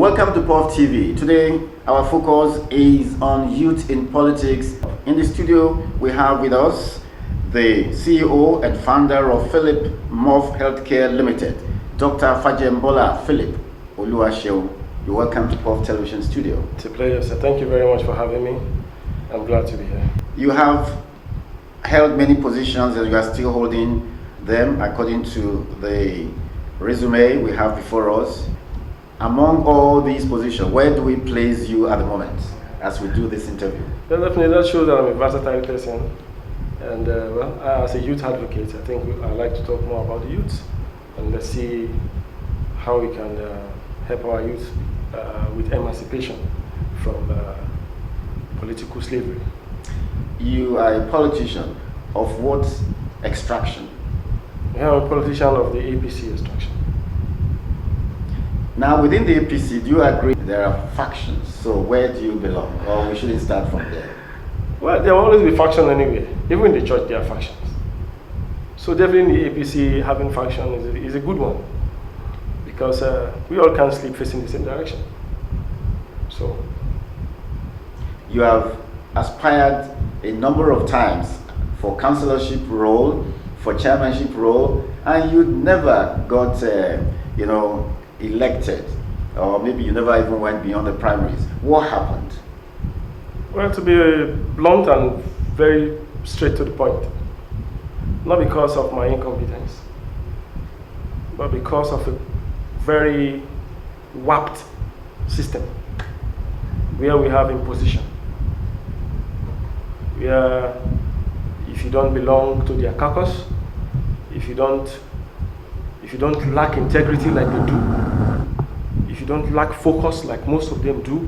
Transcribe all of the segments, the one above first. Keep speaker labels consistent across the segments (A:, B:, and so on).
A: Welcome to POF TV. Today, our focus is on youth in politics. In the studio, we have with us the CEO and founder of Filip-Mof Healthcare Limited, Dr. Fajembola Filip Oluwaseun. You're welcome to POF Television Studio.
B: It's a pleasure, sir. Thank you very much for having me. I'm glad to be here.
A: You have held many positions and you are still holding them according to the resume we have before us. Among all these positions, where do we place you at the moment as we do this interview?
B: Well, definitely that shows that I'm a versatile person. And as a youth advocate, I think I'd like to talk more about the youth. And let's see how we can help our youth with emancipation from political slavery.
A: You are a politician of what extraction?
B: Yeah, I'm a politician of the APC extraction.
A: Now, within the APC, do you agree there are factions? So where do you belong? Or we shouldn't start from there?
B: Well, there will always be factions anyway. Even in the church, there are factions. So definitely the APC having faction is a good one. Because we all can't sleep facing the same direction. So
A: you have aspired a number of times for councillorship role, for chairmanship role, and you never got, elected, or maybe you never even went beyond the primaries. What happened?
B: Well, to be blunt and very straight to the point, not because of my incompetence, but because of a very warped system where we have imposition, where if you don't belong to their caucus, if you don't lack integrity like they do, if you don't lack focus like most of them do,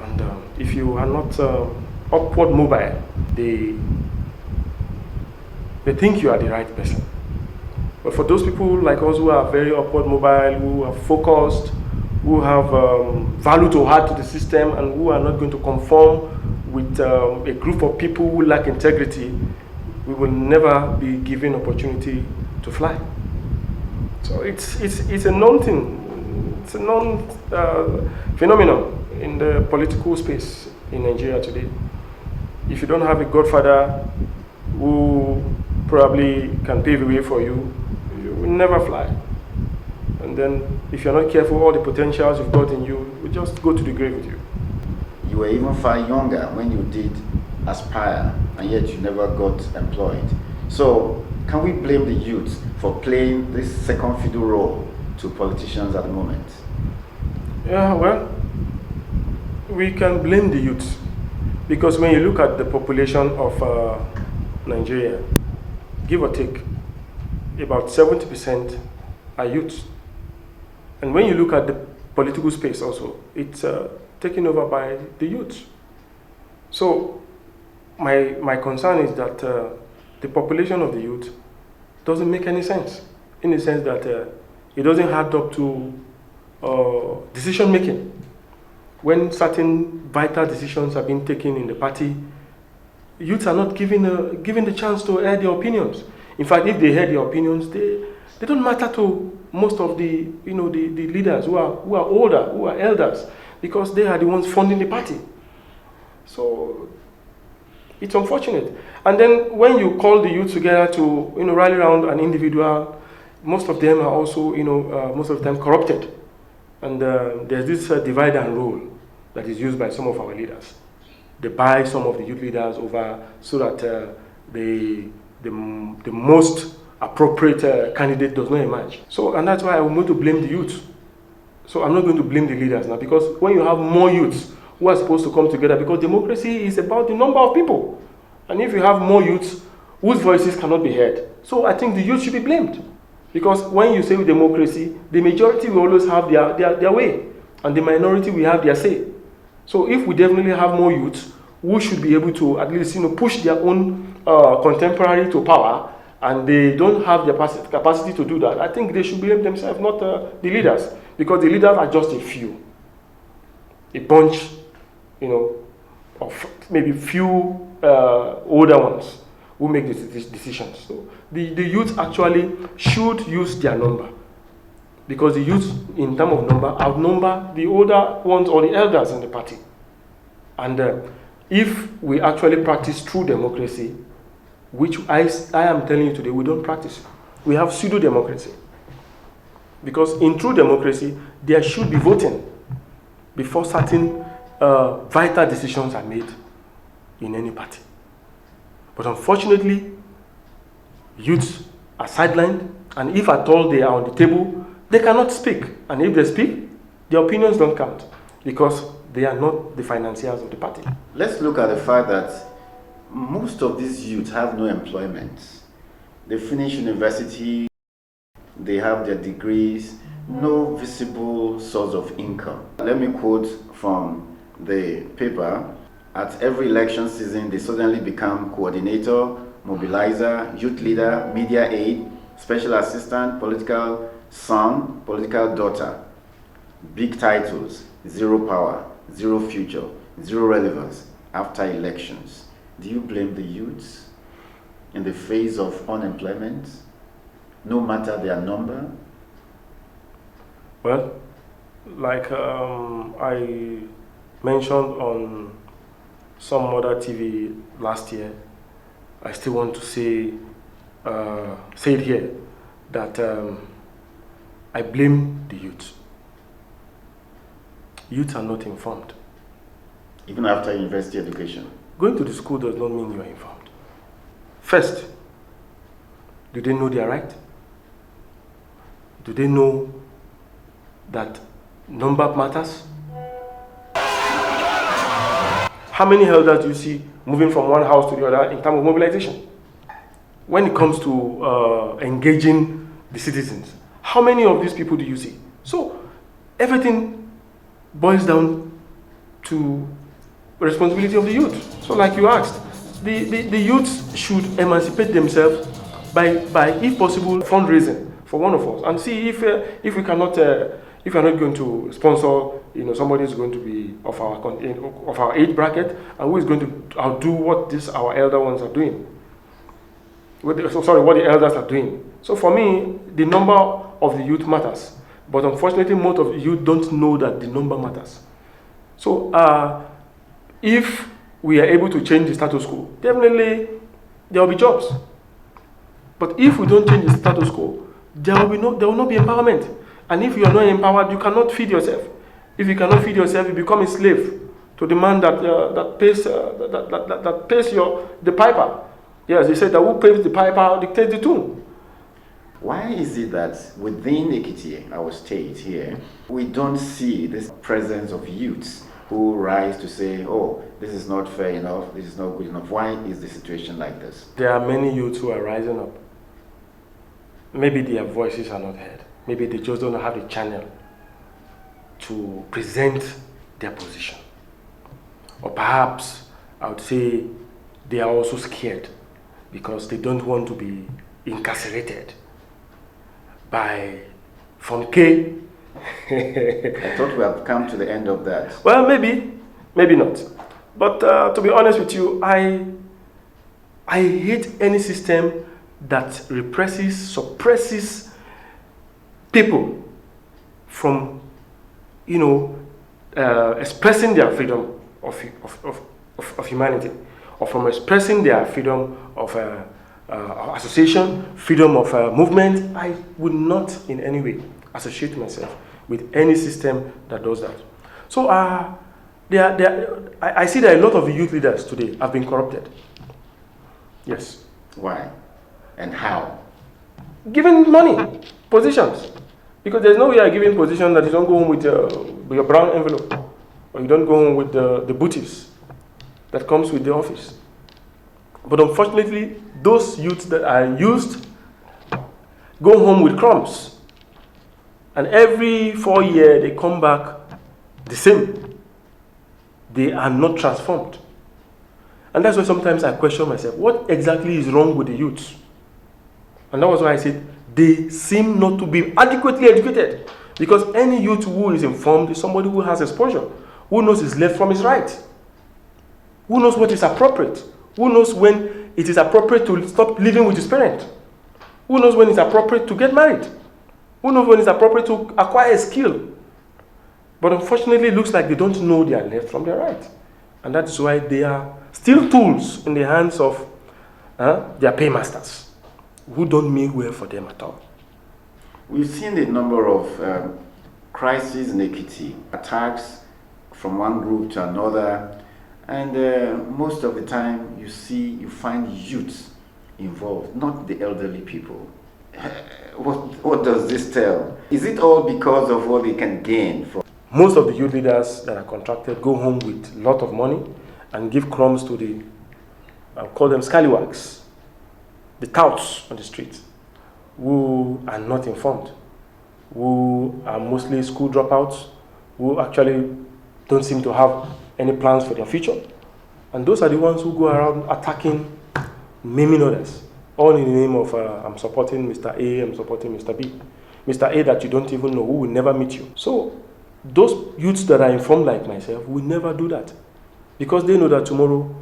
B: and if you are not upward mobile, they think you are the right person. But for those people like us who are very upward mobile, who are focused, who have value to add to the system, and who are not going to conform with a group of people who lack integrity, we will never be given opportunity to fly. So it's a known thing. It's a known phenomenon in the political space in Nigeria today. If you don't have a godfather who probably can pave the way for you, you will never fly. And then if you're not careful, all the potentials you've got in you will just go to the grave with you.
A: You were even far younger when you did aspire, and yet you never got employed. So can we blame the youth for playing this second fiddle role to politicians at the moment?
B: Yeah, well, we can blame the youth because when you look at the population of Nigeria, give or take, about 70% are youth. And when you look at the political space also, it's taken over by the youth. So my concern is that the population of the youth doesn't make any sense, in the sense that it doesn't add up to decision making. When certain vital decisions are being taken in the party, youths are not given the chance to air their opinions. In fact, if they hear their opinions, they don't matter to most of the the leaders who are older, who are elders, because they are the ones funding the party. So it's unfortunate. And then when you call the youth together to rally around an individual, most of them are also most of the time corrupted. And there's this divide and rule that is used by some of our leaders. They buy some of the youth leaders over so that the most appropriate candidate does not emerge. So, and that's why I'm going to blame the youth. So I'm not going to blame the leaders now, because when you have more youths who are supposed to come together, because democracy is about the number of people. And if you have more youths whose voices cannot be heard, so I think the youth should be blamed. Because when you say democracy, the majority will always have their way, and the minority will have their say. So if we definitely have more youths who should be able to at least push their own contemporary to power, and they don't have the capacity to do that, I think they should blame themselves, not the leaders, because the leaders are just a few, a bunch, of maybe few older ones who make these decisions. So the youth actually should use their number because the youth, in terms of number, outnumber the older ones or the elders in the party. And if we actually practice true democracy, which I am telling you today, we don't practice. We have pseudo-democracy. Because in true democracy, there should be voting before certain vital decisions are made in any party. But unfortunately, youths are sidelined, and if at all they are on the table, they cannot speak. And if they speak, their opinions don't count, because they are not the financiers of the party.
A: Let's look at the fact that most of these youth have no employment. They finish university, they have their degrees, no visible source of income. Let me quote from the paper. At every election season, they suddenly become coordinator, mobilizer, youth leader, media aide, special assistant, political son, political daughter. Big titles, zero power, zero future, zero relevance after elections. Do you blame the youths in the face of unemployment, no matter their number?
B: Well, like I mentioned on some other TV last year, I still want to say it here, that I blame the youth. Youth are not informed.
A: Even after university education?
B: Going to the school does not mean you are informed. First, do they know their right? Do they know that number matters? How many elders do you see moving from one house to the other in terms of mobilization? When it comes to engaging the citizens, how many of these people do you see? So everything boils down to responsibility of the youth. So like you asked, the youth should emancipate themselves by if possible, fundraising for one of us, and see if we cannot, if we are not going to sponsor, somebody is going to be of our age bracket, and who is going to outdo what our elder ones are doing. What the elders are doing. So for me, the number of the youth matters, but unfortunately, most of the youth don't know that the number matters. So if we are able to change the status quo, definitely there will be jobs. But if we don't change the status quo, there will not be empowerment. And if you are not empowered, you cannot feed yourself. If you cannot feed yourself, you become a slave to the man that pays the piper. Yes, they said that who pays the piper dictates the tune.
A: Why is it that within Ekiti, our state here, we don't see this presence of youths who rise to say, oh, this is not fair enough, this is not good enough? Why is the situation like this?
B: There are many youths who are rising up. Maybe their voices are not heard. Maybe they just don't have a channel to present their position. Or perhaps I would say they are also scared because they don't want to be incarcerated by Fonke.
A: I thought we have come to the end of that.
B: Well, maybe not. But to be honest with you, I hate any system that represses, suppresses people from, expressing their freedom of humanity, or from expressing their freedom of association, freedom of movement. I would not in any way associate myself with any system that does that. So I see that a lot of the youth leaders today have been corrupted. Yes.
A: Why? And how?
B: Given money, positions. Because there's no way you're giving position that you don't go home with your brown envelope, or you don't go home with the booties that comes with the office. But unfortunately, those youths that are used go home with crumbs. And every 4 years, they come back the same. They are not transformed. And that's why sometimes I question myself, what exactly is wrong with the youths? And that was why I said, they seem not to be adequately educated. Because any youth who is informed is somebody who has exposure, who knows his left from his right, who knows what is appropriate, who knows when it is appropriate to stop living with his parent, who knows when it's appropriate to get married. who knows when it's appropriate to acquire a skill. But unfortunately, it looks like they don't know their left from their right. And that is why they are still tools in the hands of their paymasters, who don't mean well for them at all.
A: We've seen a number of crises in Ekiti, attacks from one group to another, and most of the time you find youths involved, not the elderly people. What does this tell? Is it all because of what they can gain from?
B: Most of the youth leaders that are contracted go home with a lot of money and give crumbs to the, I'll call them scallywags, the touts on the street, who are not informed, who are mostly school dropouts, who actually don't seem to have any plans for their future. And those are the ones who go around attacking, maiming others, all in the name of, I'm supporting Mr. A, I'm supporting Mr. B. Mr. A that you don't even know, who will never meet you. So those youths that are informed like myself will never do that, because they know that tomorrow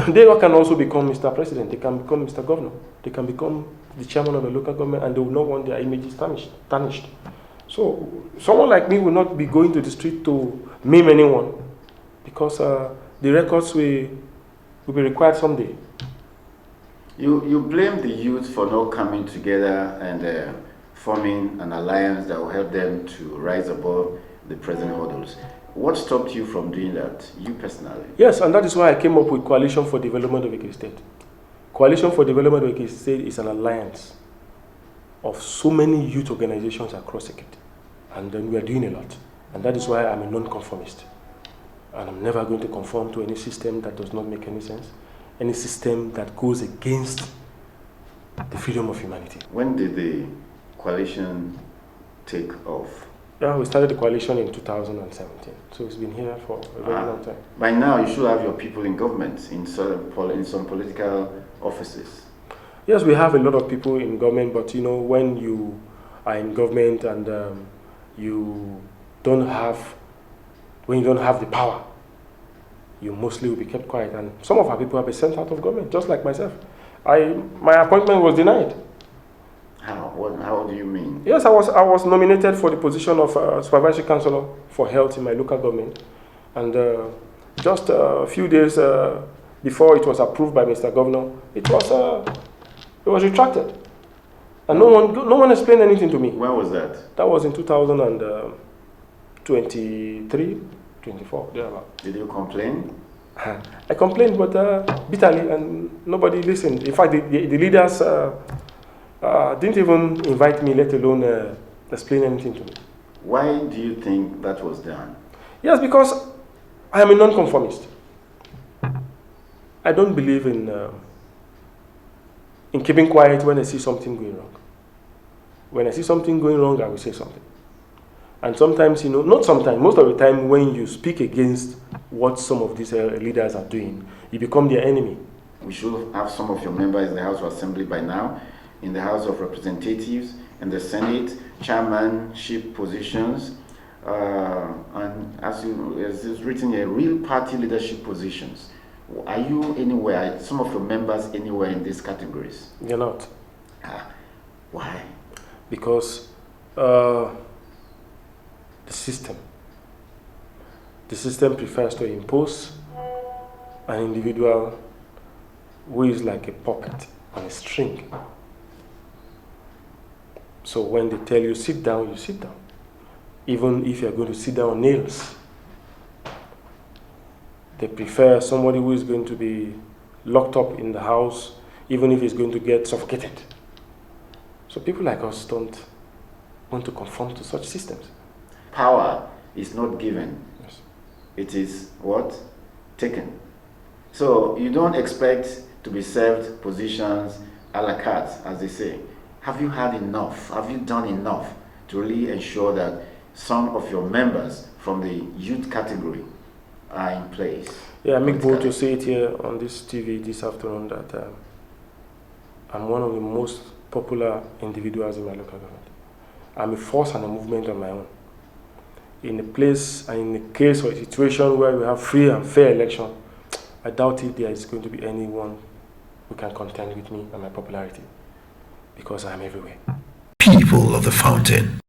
B: they can also become Mr. President, they can become Mr. Governor, they can become the chairman of a local government, and they will not want their images tarnished. So someone like me will not be going to the street to maim anyone, because the records will be required someday.
A: You blame the youth for not coming together and forming an alliance that will help them to rise above the present hurdles. What stopped you from doing that, you personally?
B: Yes, and that is why I came up with Coalition for Development of Ekiti State. Coalition for Development of Ekiti State is an alliance of so many youth organizations across Ekiti. And then we are doing a lot. And that is why I'm a non-conformist. And I'm never going to conform to any system that does not make any sense, any system that goes against the freedom of humanity.
A: When did the coalition take off?
B: Yeah, we started the coalition in 2017, so it's been here for a very long time.
A: By now, you should have your people in government, in some political offices.
B: Yes, we have a lot of people in government, but you know, when you are in government and when you don't have the power, you mostly will be kept quiet. And some of our people have been sent out of government, just like myself. My appointment was denied.
A: How do you mean?
B: Yes, I was nominated for the position of supervisory councillor for health in my local government, and just a few days before it was approved by Mr. Governor, it was retracted, and no one explained anything to me.
A: When was that?
B: That was in 2023, 24. Thereabout.
A: Did you complain?
B: I complained, but bitterly, and nobody listened. In fact, the leaders didn't even invite me, let alone explain anything to me.
A: Why do you think that was done?
B: Yes, because I am a non-conformist. I don't believe in keeping quiet when I see something going wrong. When I see something going wrong, I will say something. And sometimes, not sometimes, most of the time when you speak against what some of these leaders are doing, you become their enemy.
A: We should have some of your members in the House of Assembly by now, in the House of Representatives, in the Senate, chairmanship positions, and as is written here, real party leadership positions. Are you anywhere, some of your members anywhere in these categories?
B: You're not.
A: Why?
B: Because the system prefers to impose an individual who is like a puppet on a string. So when they tell you sit down, you sit down. Even if you're going to sit down on nails. They prefer somebody who is going to be locked up in the house, even if he's going to get suffocated. So people like us don't want to conform to such systems.
A: Power is not given.
B: Yes.
A: It is what? Taken. So you don't expect to be served positions a la carte, as they say. Have you had enough? Have you done enough to really ensure that some of your members from the youth category are in place?
B: Yeah, I make bold to say it here on this TV this afternoon that I'm one of the most popular individuals in my local government. I'm a force and a movement on my own. In a place and in a case or a situation where we have free and fair election, I doubt if there is going to be anyone who can contend with me and my popularity, because I'm everywhere.
C: People of the fountain.